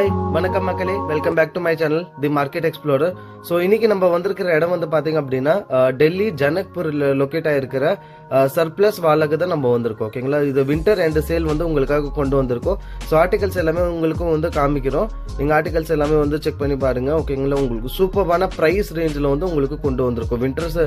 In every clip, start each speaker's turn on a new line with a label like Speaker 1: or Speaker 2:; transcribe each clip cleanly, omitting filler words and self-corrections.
Speaker 1: Hi வணக்கம் மக்களே, welcome back to my channel the market explorer. So இன்னைக்கு நம்ம வந்திருக்கிற இடம் வந்து பாத்தீங்க அப்படின்னா டெல்லி ஜனக்பூர் லொக்கேட் ஆயிருக்கிற சர்ப்ளஸ் வாலாக்கு தான் நம்ம வந்திருக்கோம். ஓகேங்களா, இது வின்டர் அண்ட் சேல் வந்து உங்களுக்காக கொண்டு வந்திருக்கோம். ஸோ ஆர்டிகல்ஸ் எல்லாமே உங்களுக்கும் வந்து காமிக்கிறோம். நீங்க ஆர்டிகல்ஸ் எல்லாமே வந்து செக் பண்ணி பாருங்க. ஓகேங்களா, உங்களுக்கு சூப்பரான பிரைஸ் ரேஞ்சில் வந்து உங்களுக்கு கொண்டு வந்திருக்கோம். வின்டர்ஸ்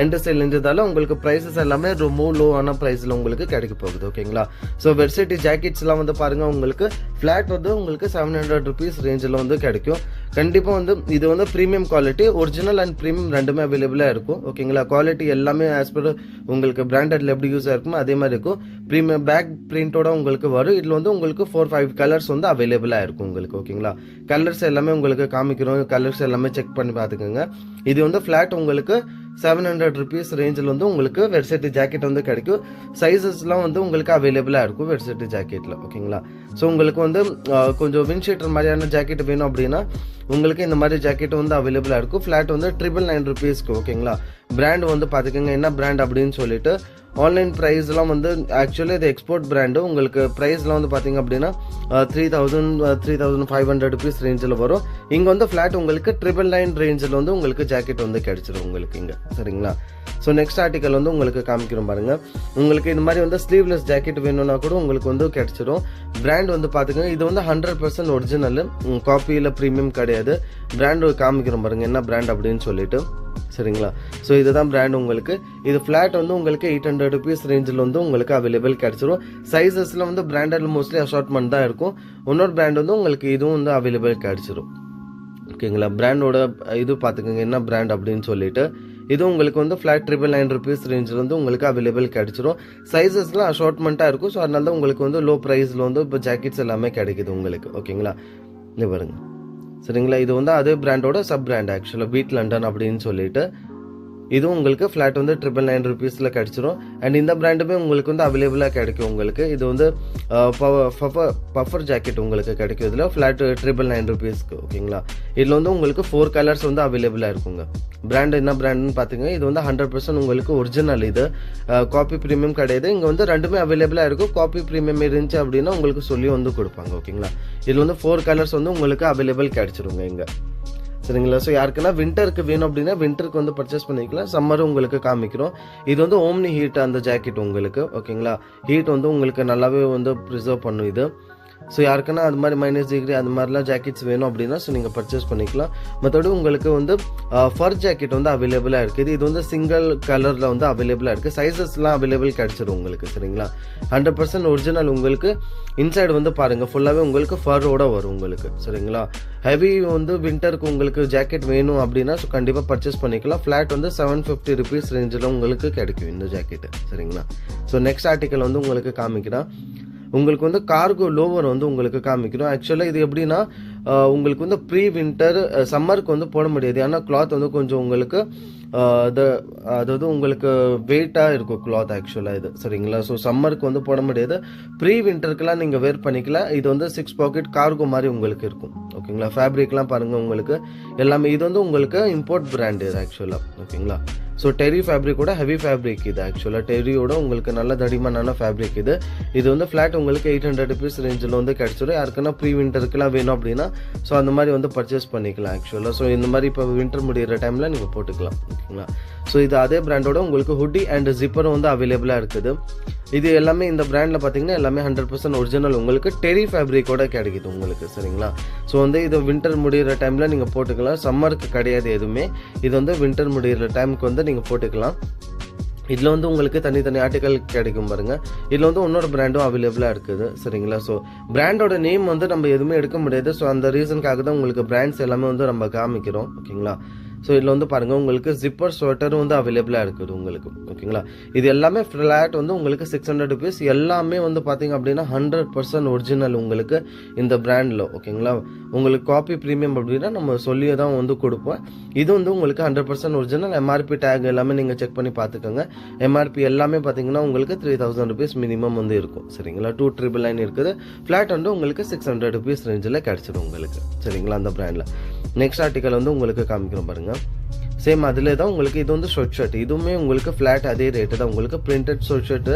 Speaker 1: எண்ட் சேல் இருந்ததால உங்களுக்கு பிரைசஸ் எல்லாமே ரொம்ப லோவான பிரைஸ்ல உங்களுக்கு கிடைக்க போகுது. ஓகேங்களா, ஸோ வெர்சிட்டி ஜாக்கெட்ஸ் எல்லாம் வந்து பாருங்க, உங்களுக்கு ஃபிளாட் வந்து உங்களுக்கு 700 rupees ரேஞ்சில் வந்து கிடைக்கும். கண்டிப்பா வந்து இது வந்து premium quality, original and premium ரெண்டுமே அவைலபிளா இருக்கும். ஓகேங்களா, குவாலிட்டி எல்லாமே ஆஸ் பர் உங்களுக்கு பிராண்டட்ல எப்படி யூஸ் ஆயிருக்குமோ அதே மாதிரி இருக்கும். ப்ரீமியம் பேக் பிரிண்டோட உங்களுக்கு வரும். இதுல வந்து உங்களுக்கு 4-5 கலர்ஸ் வந்து அவைலபிளா இருக்கும் உங்களுக்கு. ஓகேங்களா, கலர்ஸ் எல்லாமே உங்களுக்கு காமிக்கிறோம். கலர்ஸ் எல்லாமே செக் பண்ணி பாத்துக்கோங்க. இது வந்து ஃபிளாட் உங்களுக்கு 700 rupees ரேஞ்சில் வந்து உங்களுக்கு வெர்சிட்டி ஜாக்கெட் வந்து கிடைக்கும். சைஸஸ்லாம் வந்து உங்களுக்கு அவைலபிளா இருக்கும் வெர்சிட்டி ஜாக்கெட்ல. ஓகேங்களா, ஸோ உங்களுக்கு வந்து கொஞ்சம் வின்ஷீட்டர் மாதிரியான ஜாக்கெட் வேணும் அப்படின்னா உங்களுக்கு இந்த மாதிரி ஜாக்கெட் வந்து அவைலபிளா இருக்கும். ஃபிளாட் வந்து 999 rupeesக்கு. ஓகேங்களா, பிராண்ட் வந்து பாத்துக்கோங்க என்ன பிராண்ட் அப்படின்னு சொல்லிட்டு. ஆன்லைன் ப்ரைஸ்லாம் வந்து ஆக்சுவலி இது எக்ஸ்போர்ட் பிராண்டு. உங்களுக்கு ப்ரைஸ்லாம் வந்து பார்த்தீங்க அப்படின்னா 3,500 rupees ரேஞ்சில் வரும். இங்கே வந்து ஃப்ளாட் உங்களுக்கு 999 ரேஞ்சில் வந்து உங்களுக்கு ஜாக்கெட் வந்து கிடைச்சிடும் உங்களுக்கு இங்கே. சரிங்களா, ஸோ நெக்ஸ்ட் ஆர்டிக்கல் வந்து உங்களுக்கு காமிக்கிறோம் பாருங்க. உங்களுக்கு இந்த மாதிரி வந்து ஸ்லீவ்லெஸ் ஜாக்கெட் வேணும்னா கூட உங்களுக்கு வந்து கிடைச்சிடும். பிராண்ட் வந்து பார்த்துக்கோங்க, இது வந்து 100% ஒரிஜினல், காப்பியில் ப்ரீமியம் கிடையாது. பிராண்ட் காமிக்கிறோம் பாருங்க என்ன பிராண்ட் அப்படின்னு சொல்லிட்டு. சரிங்களா, ஸோ இதுதான் பிராண்ட் உங்களுக்கு. இது ஃபிளாட் வந்து உங்களுக்கு 800 rupees ரேஞ்சில் வந்து உங்களுக்கு அவைலபிள் கிடைச்சிரும். சைஸஸ்ல வந்து பிராண்டட் மோஸ்ட்லி அசார்ட்மெண்ட் தான் இருக்கும். இன்னொரு பிராண்ட் வந்து உங்களுக்கு இதுவும் வந்து அவைலபிள் கிடைச்சிரும். ஓகேங்களா, பிராண்டோட இது பார்த்துக்கோங்க என்ன பிராண்ட் அப்படின்னு சொல்லிட்டு. இது உங்களுக்கு வந்து ஃபிளாட் 999 rupees ரேஞ்சில் வந்து உங்களுக்கு அவைலபிள் கிடைச்சிரும். சைஸஸ்லாம் அசார்ட்மெண்ட்டாக இருக்கும். ஸோ அதனால தான் உங்களுக்கு வந்து லோ ப்ரைஸில் வந்து இப்போ ஜாக்கெட்ஸ் எல்லாமே கிடைக்குது உங்களுக்கு. ஓகேங்களா, இது பாருங்க. சரிங்களா, இது வந்து அதே பிராண்டோட சப் பிராண்ட் ஆக்சுவலாக பீட் லண்டன் அப்படின்னு சொல்லிட்டு. இது உங்களுக்கு ஃபிளாட் வந்து 999 rupeesல கிடைச்சிரும். அண்ட் இந்த பிராண்டுமே உங்களுக்கு வந்து அவைலபிளாக கிடைக்கும் உங்களுக்கு. இது வந்து பஃபர் ஜாக்கெட் உங்களுக்கு கிடைக்கும். இதில் ஃபிளாட் 999 rupeesக்கு. ஓகேங்களா, இதில் வந்து உங்களுக்கு 4 கலர்ஸ் வந்து அவைலபிளாக இருக்குங்க. பிராண்ட் என்ன பிராண்டுன்னு பார்த்தீங்கன்னா இது வந்து 100% உங்களுக்கு ஒரிஜினல். இது காப்பி ப்ரீமியம் கிடையாது. இங்கே வந்து ரெண்டுமே அவைலபிளாக இருக்கும். காப்பி ப்ரீமியம் இருந்துச்சு அப்படின்னா உங்களுக்கு சொல்லி வந்து கொடுப்பாங்க. ஓகேங்களா, இதில் வந்து 4 கலர்ஸ் வந்து உங்களுக்கு அவைலபிள் கிடைச்சிருங்க இங்கே. சரிங்களா, ஸோ யாருக்குன்னா வின்டருக்கு வேணும் அப்படின்னா வின்டருக்கு வந்து பர்ச்சேஸ் பண்ணிக்கலாம். சம்மர் உங்களுக்கு காமிக்கிறோம். இது வந்து ஓம்னி ஹீட் அந்த ஜாக்கெட் உங்களுக்கு. ஓகேங்களா, ஹீட் வந்து உங்களுக்கு நல்லாவே வந்து ப்ரிசர்வ் பண்ணும் இது. ஸோ யாருக்குன்னா அது மாதிரி -degree அது மாதிரிலாம் ஜாக்கெட்ஸ் வேணும் அப்படின்னா ஸோ நீங்கள் பர்ச்சேஸ் பண்ணிக்கலாம். மற்றபடி உங்களுக்கு வந்து ஃபர் ஜாக்கெட் வந்து அவைலபிளாக இருக்குது. இது வந்து சிங்கிள் கலரில் வந்து அவைலபிளாக இருக்குது. சைஸஸ்லாம் அவைலபிள் கிடைச்சிடும் உங்களுக்கு. சரிங்களா, 100% ஒரிஜினல் உங்களுக்கு. இன்சைடு வந்து பாருங்கள் ஃபுல்லாகவே உங்களுக்கு ஃபரோட வரும் உங்களுக்கு. சரிங்களா, ஹெவி வந்து வின்டருக்கு உங்களுக்கு ஜாக்கெட் வேணும் அப்படின்னா ஸோ கண்டிப்பாக பர்ச்சேஸ் பண்ணிக்கலாம். ஃப்ளாட் வந்து 750 rupees ரேஞ்சில் உங்களுக்கு கிடைக்கும் இந்த ஜாக்கெட்டு. சரிங்களா, ஸோ நெக்ஸ்ட் ஆர்டிக்கல் வந்து உங்களுக்கு காமிக்கிறேன். உங்களுக்கு வந்து கார்கோ லோவர் வந்து உங்களுக்கு காமிக்கிறோம். ஆக்சுவலாக இது எப்படின்னா உங்களுக்கு வந்து ப்ரீ வின்டர் சம்மருக்கு வந்து போட முடியாது. ஏன்னா கிளாத் வந்து கொஞ்சம் உங்களுக்கு அதாவது உங்களுக்கு வெயிட்டாக இருக்கும் கிளாத் ஆக்சுவலாக இது. சரிங்களா, ஸோ சம்மருக்கு வந்து போட முடியாது. ப்ரீ வின்டருக்குலாம் நீங்கள் வேர் பண்ணிக்கலாம். இது வந்து 6 pocket கார்கோ மாதிரி உங்களுக்கு இருக்கும். ஓகேங்களா, ஃபேப்ரிக்லாம் பாருங்கள் உங்களுக்கு எல்லாமே. இது வந்து உங்களுக்கு இம்போர்ட் பிராண்ட் இது ஆக்சுவலாக. ஓகேங்களா, ஸோ டெரி ஃபேப்ரிக்கோட ஹெவி ஃபேப்ரிக் இது ஆக்சுவலாக. டெரியோட உங்களுக்கு நல்ல தடிமனான ஃபேப்ரிக் இது. இது வந்து ஃபிளாட் உங்களுக்கு 800 rupees ரேஞ்சில் வந்து கிடைச்சிடும். யாருக்குன்னா ப்ரீ வின்டருக்குலாம் வேணும் அப்படின்னா ஸோ அந்த மாதிரி வந்து பர்ச்சேஸ் பண்ணிக்கலாம் ஆக்சுவலாக. ஸோ இந்த மாதிரி இப்போ வின்டர் முடிகிற டைமில் நீங்கள் போட்டுக்கலாம். ஓகேங்களா, ஸோ இது அதே பிராண்டோட உங்களுக்கு ஹுட்டி அண்ட் ஜிப்பரும் வந்து அவைலபிளாக இருக்குது. இது எல்லாமே இந்த பிராண்டில் பார்த்தீங்கன்னா எல்லாமே 100% ஒரிஜினல் உங்களுக்கு டெரி ஃபேப்ரிக்கோட கிடைக்குது உங்களுக்கு. சரிங்களா, ஸோ வந்து இது வின்டர் முடிகிற டைமில் நீங்கள் போட்டுக்கலாம். சம்மருக்கு கிடையாது எதுவுமே. இது வந்து வின்டர் முடிகிற டைமுக்கு வந்து நீங்கள் போட்டுக்கலாம். இதில் வந்து உங்களுக்கு தனித்தனி ஆர்டிக்கல் கிடைக்கும் பாருங்க. இதில் வந்து இன்னொரு பிராண்டும் அவைலபிளாக இருக்குது. சரிங்களா, ஸோ பிராண்டோட நேம் வந்து நம்ம எதுவுமே எடுக்க முடியாது. ஸோ அந்த ரீசனுக்காக தான் உங்களுக்கு பிராண்ட்ஸ் எல்லாமே வந்து நம்ம காமிக்கிறோம். ஓகேங்களா, ஸோ இதில் வந்து பாருங்கள் உங்களுக்கு ஜிப்பர் ஸ்வெட்டரும் வந்து அவைலபிளாக இருக்குது உங்களுக்கு. ஓகேங்களா, இது எல்லாமே ஃப்ளாட் வந்து உங்களுக்கு 600 rupees. எல்லாமே வந்து பார்த்தீங்க அப்படின்னா 100% ஒரிஜினல் உங்களுக்கு இந்த பிராண்டில். ஓகேங்களா, உங்களுக்கு காப்பி ப்ரீமியம் அப்படின்னா நம்ம சொல்லியே தான் வந்து கொடுப்போம். இது வந்து உங்களுக்கு 100% ஒரிஜினல். எம்ஆர்பி டேக் எல்லாமே நீங்கள் செக் பண்ணி பார்த்துக்கோங்க. எம்ஆர்பி எல்லாமே பார்த்தீங்கன்னா உங்களுக்கு 3000 rupees மினிமம் வந்து இருக்கும். சரிங்களா, 2999 இருக்குது. ஃப்ளாட் வந்து உங்களுக்கு 600 rupees ரேஞ்சில் கிடைச்சிடும் உங்களுக்கு. சரிங்களா, அந்த பிராண்டில். நெக்ஸ்ட் ஆர்டிக்கல் வந்து உங்களுக்கு காமிக்கிறோம் பாருங்க. சேம் அதிலே தான் உங்களுக்கு இது வந்து ஷர்ட் ஷர்ட், இதுவுமே உங்களுக்கு ஃபிளாட் அதே ரேட்டு தான் உங்களுக்கு. Printed shirt shirt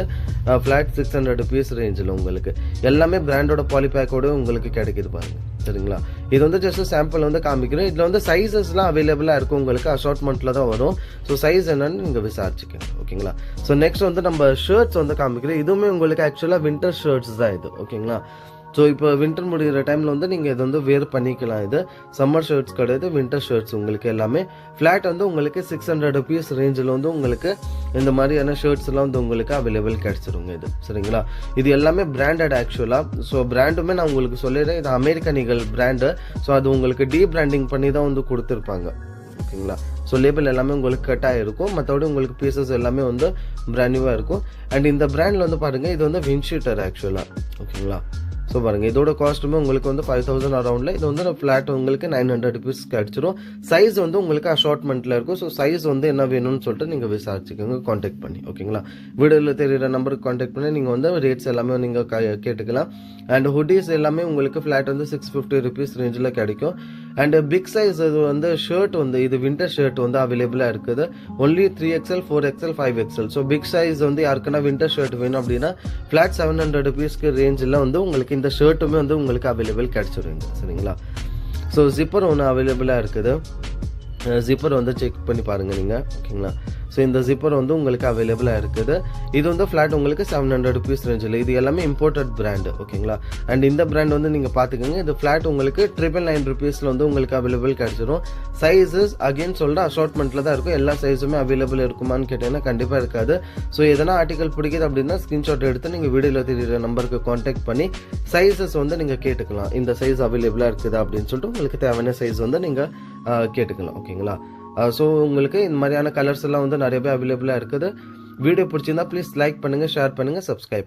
Speaker 1: flat 600 rupees ரேஞ்சில் உங்களுக்கு எல்லாமே பிராண்டோட பாலிபேக்கோட உங்களுக்கு கிடைக்குது பாருங்க. சரிங்களா, இது வந்து ஜஸ்ட் சாம்பிள் வந்து காமிக்கிறேன். இதில் வந்து சைஸஸ்லாம் அவைலபிளாக இருக்கும் உங்களுக்கு, அஷார்ட்மெண்ட்டில் தான் வரும். ஸோ சைஸ் என்னன்னு நீங்கள் விசாரிச்சுக்கோங்க. ஓகேங்களா. ஸோ நெக்ஸ்ட் வந்து நம்ம ஷர்ட்ஸ் வந்து காமிக்கிறேன். இதுவுமே உங்களுக்கு ஆக்சுவலாக வின்டர் ஷர்ட்ஸ் தான் இது. ஓகேங்களா. ஸோ இப்போ வின்டர் முடிகிற டைமில் வந்து நீங்கள் இது வந்து வேர் பண்ணிக்கலாம். இது சம்மர் ஷர்ட்ஸ் கிடையாது, வின்டர் ஷர்ட்ஸ் உங்களுக்கு எல்லாமே ஃப்ளாட் வந்து உங்களுக்கு 600 rupees ரேஞ்சில் வந்து உங்களுக்கு இந்த மாதிரியான ஷர்ட்ஸ் எல்லாம் வந்து உங்களுக்கு அவைலபிள் கிடைச்சிருங்க இது. சரிங்களா, இது எல்லாமே பிராண்டட் ஆக்சுவலாக. ஸோ பிராண்டுமே நான் உங்களுக்கு சொல்லிடுறேன், இது அமெரிக்கன் ஈகிள் பிராண்டு. ஸோ அது உங்களுக்கு டீபிராண்டிங் பண்ணி தான் வந்து கொடுத்துருப்பாங்க. ஓகேங்களா. ஸோ லேபிள் எல்லாமே உங்களுக்கு கட்டாக இருக்கும், மற்றபடி உங்களுக்கு பீசஸ் எல்லாமே வந்து பிராண்ட் நியூவாக இருக்கும். அண்ட் இந்த பிராண்டில் வந்து பாருங்கள், இது வந்து வின்ஷீட்டர் ஆக்சுவலாக. ஓகேங்களா. ஸோ பாருங்கள், இதோட காஸ்ட்டுமே உங்களுக்கு வந்து 5000 அரௌண்டில். இது வந்து ஃப்ளாட் உங்களுக்கு 900 rupees கிடச்சிரும். சைஸ் வந்து உங்களுக்கு அஷார்ட்மெண்ட்டில் இருக்கும். ஸோ சைஸ் வந்து என்ன வேணும்னு சொல்லிட்டு நீங்கள் விசாரிச்சுக்கோங்க காண்டாக்ட் பண்ணி. ஓகேங்களா, வீடியோவில் தெரியுற நம்பருக்கு காண்டாக்ட் பண்ணி நீங்கள் வந்து ரேட்ஸ் எல்லாமே நீங்கள் கேட்டுக்கலாம். அண்ட் ஹுடிஸ் எல்லாமே உங்களுக்கு ஃப்ளாட் வந்து 650 rupees ரேஞ்சில் கிடைக்கும். அண்ட் பிக் சைஸ் இது வந்து ஷர்ட் வந்து இது வின்டர் ஷர்ட் வந்து அவைலபிளாக இருக்குது. Only 3XL 4XL 5XL. So big size வந்து யாருக்குன்னா வின்டர் ஷர்ட் வேணும் அப்படின்னா ஃப்ளாட் 700 rupeesக்கு ரேஞ்சில் வந்து உங்களுக்கு இந்த ஷர்ட்டுமே வந்து உங்களுக்கு அவைலபிள் கிடைச்சிருங்க. சரிங்களா. ஸோ ஜிப்பர் ஒன்று அவைலபிளாக இருக்குது. ஜிப்பர் வந்து செக் பண்ணி பாருங்கள் நீங்கள். ஓகேங்களா. ஸோ இந்த ஜிப்பர் வந்து உங்களுக்கு அவைலபிளாக இருக்குது. இது வந்து ஃப்ளாட் உங்களுக்கு 700 rupees ரேஞ்சில். இது எல்லாமே இம்போர்ட்டட் பிராண்டு. ஓகேங்களா. அண்ட் இந்த பிராண்ட் வந்து நீங்கள் பார்த்துக்கோங்க, இது ஃப்ளாட் உங்களுக்கு 999 rupeesல வந்து உங்களுக்கு அவைலபிள் கிடைச்சிரும். சைஸஸ் அகெயின் சொல்கிறேன் அஷார்ட்மெண்ட்டில் தான் இருக்கும். எல்லா சைஸுமே அவைலபிள் இருக்குமான்னு கேட்டீங்கன்னா கண்டிப்பாக இருக்காது. ஸோ எதனா ஆர்டிகல் பிடிக்குது அப்படின்னா ஸ்க்ரீன்ஷாட் எடுத்து நீங்கள் வீடியோவில் தெரியுற நம்பருக்கு காண்டாக்ட் பண்ணி சைஸஸ் வந்து நீங்கள் கேட்டுக்கலாம். இந்த சைஸ் அவைலபிளாக இருக்குதா அப்படின்னு சொல்லிட்டு உங்களுக்கு தேவையான சைஸ் வந்து நீங்கள் கேட்டுக்கலாம். ஓகேங்களா. ஸோ உங்களுக்கு இந்த மாதிரியான கலர்ஸ் எல்லாம் வந்து நிறையவே அவைலபிளாக இருக்குது. வீடியோ பிடிச்சிருந்தா ப்ளீஸ் லைக் பண்ணுங்கள், ஷேர் பண்ணுங்கள், சப்ஸ்கிரைப்